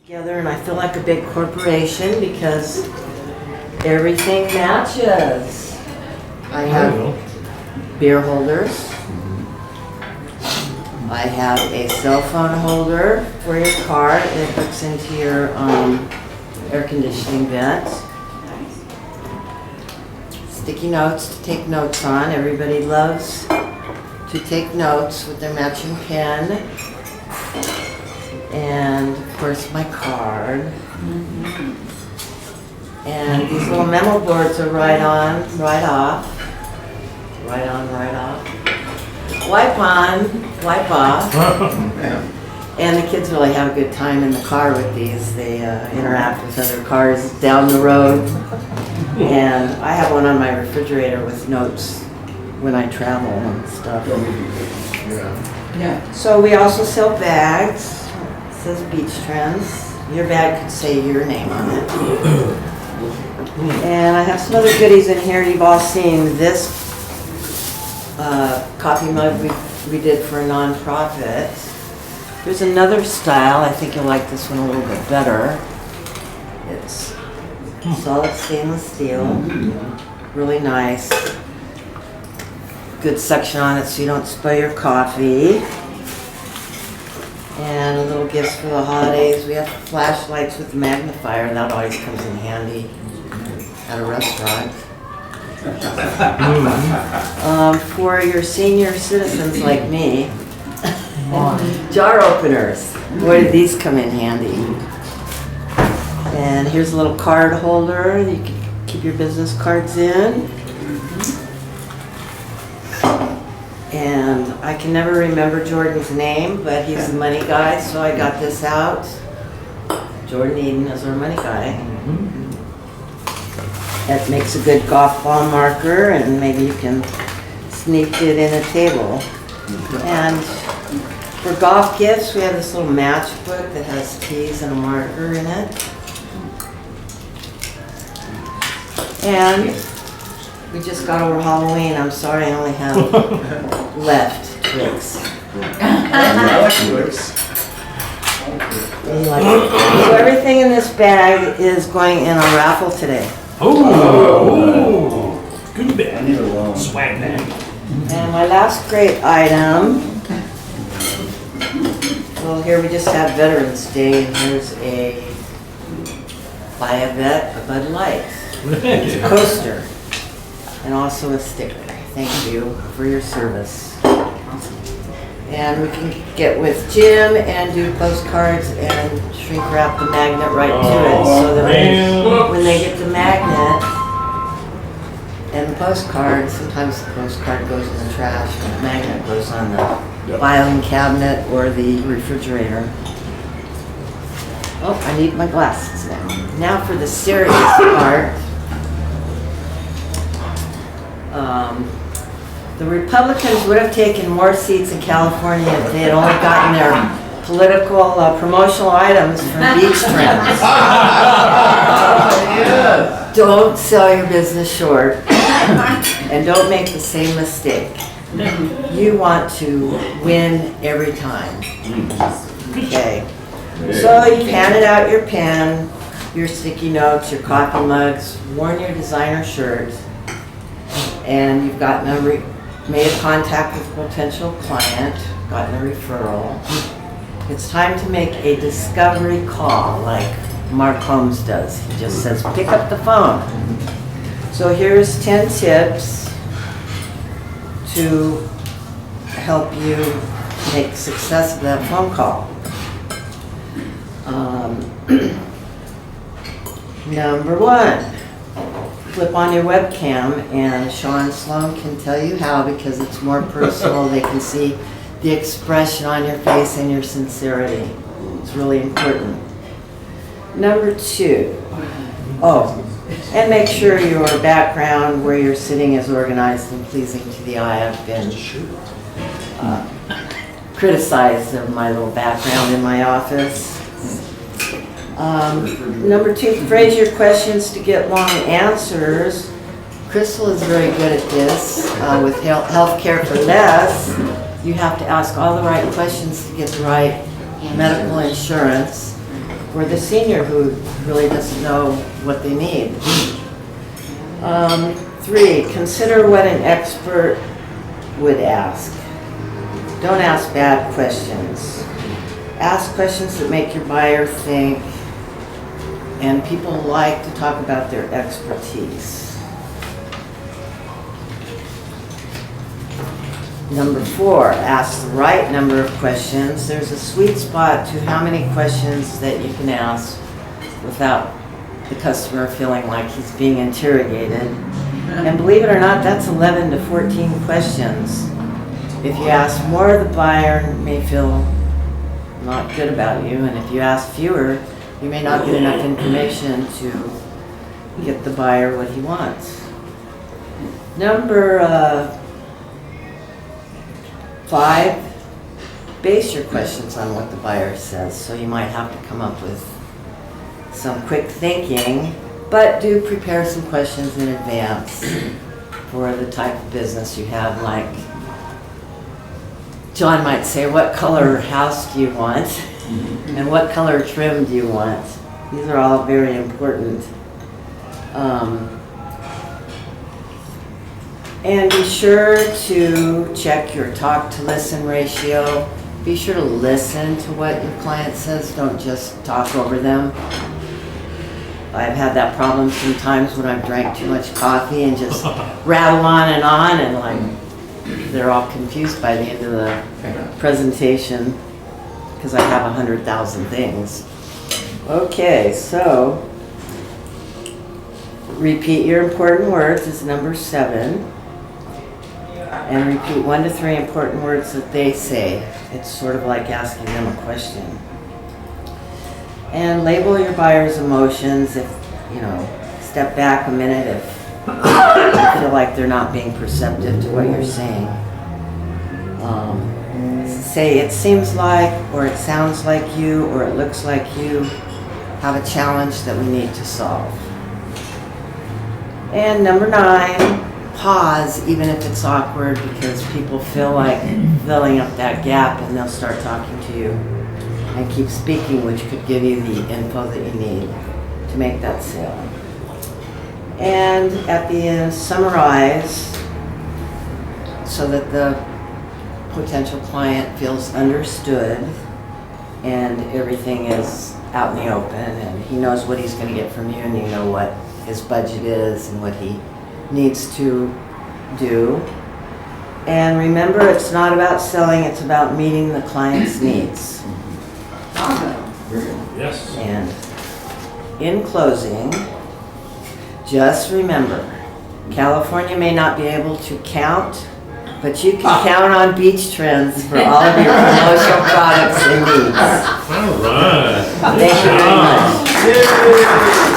Together, and I feel like a big corporation because everything matches. I have beer holders. I have a cell phone holder for your car and it hooks into your air conditioning vent. Sticky notes to take notes on. Everybody loves to take notes with their matching pen. And of course my card. And these little memo boards are right on, right off. Right on, right off. Wipe on, wipe off. And the kids really have a good time in the car with these. They interact with other cars down the road. And I have one on my refrigerator with notes when I travel and stuff. Yeah. So we also sell bags. It says Beach Trends. Your bag could say your name on it. And I have some other goodies in here. You've all seen this coffee mug we did for a nonprofit. There's another style. I think you'll like this one a little bit better. It's solid stainless steel. Really nice. Good suction on it so you don't spill your coffee. And a little gifts for the holidays. We have flashlights with magnifier. That always comes in handy at a restaurant. For your senior citizens like me, jar openers. Boy, did these come in handy. And here's a little card holder that you can keep your business cards in. And I can never remember Jordan's name, but he's the money guy, so I got this out. Jordan Eden is our money guy. That makes a good golf ball marker, and maybe you can sneak it in a table. And for golf gifts, we have this little matchbook that has keys and a marker in it. And we just got over Halloween. I'm sorry, I only have left Twix. I like Twix. So everything in this bag is going in a raffle today. Oh, good bag. Swag bag. And my last great item, well, here we just have Veterans Day, and here's a Buy a Vet, a Bud Light. It's a coaster, and also a sticker. Thank you for your service. And we can get with Jim and do postcards and shrink wrap the magnet right to it, so that when they get the magnet and the postcard, sometimes the postcard goes in the trash and the magnet goes on the filing cabinet or the refrigerator. Oh, I need my glasses now. Now for the serious part. The Republicans would have taken more seats in California if they had only gotten their political promotional items from Beach Trends. Don't sell your business short, and don't make the same mistake. You want to win every time. Okay. So you handed out your pen, your sticky notes, your coffee mugs, worn your designer shirt, and you've made a contact with a potential client, gotten a referral. It's time to make a discovery call like Mark Holmes does. He just says, pick up the phone. So here's 10 tips to help you make success of that phone call. Number one. Flip on your webcam, and Sean Sloan can tell you how, because it's more personal. They can see the expression on your face and your sincerity. It's really important. Number two, and make sure your background where you're sitting is organized and pleasing to the eye. I've been criticized of my little background in my office. Number two, phrase your questions to get long answers. Crystal is very good at this. With Healthcare for Less, you have to ask all the right questions to get the right medical insurance. for the senior who really doesn't know what they need. 3, consider what an expert would ask. Don't ask bad questions. Ask questions that make your buyer think, and people like to talk about their expertise. Number 4, ask the right number of questions. There's a sweet spot to how many questions that you can ask without the customer feeling like he's being interrogated. And believe it or not, that's 11 to 14 questions. If you ask more, the buyer may feel not good about you, and if you ask fewer, you may not get enough information to get the buyer what he wants. Number 5, base your questions on what the buyer says. So you might have to come up with some quick thinking, but do prepare some questions in advance for the type of business you have. Like John might say, what color house do you want? And what color trim do you want? These are all very important. And be sure to check your talk to listen ratio. Be sure to listen to what your client says. Don't just talk over them. I've had that problem sometimes when I've drank too much coffee and just rattle on, and like they're all confused by the end of the presentation because I have 100,000 things. Okay, so repeat your important words is number 7. And repeat 1 to 3 important words that they say. It's sort of like asking them a question. And label your buyer's emotions. If, step back a minute if you feel like they're not being perceptive to what you're saying. Say, it seems like, or it sounds like you, or it looks like you have a challenge that we need to solve. And number 9, pause even if it's awkward, because people feel like filling up that gap and they'll start talking to you, and keep speaking, which could give you the info that you need to make that sale. And at the end, summarize so that the potential client feels understood and everything is out in the open and he knows what he's going to get from you, and you know what his budget is and what he needs to do. And remember, it's not about selling, it's about meeting the client's needs. Yes. And in closing, just remember, California may not be able to count, but you can count on Beach Trends for all of your promotional products and needs. All right. Thank you very much.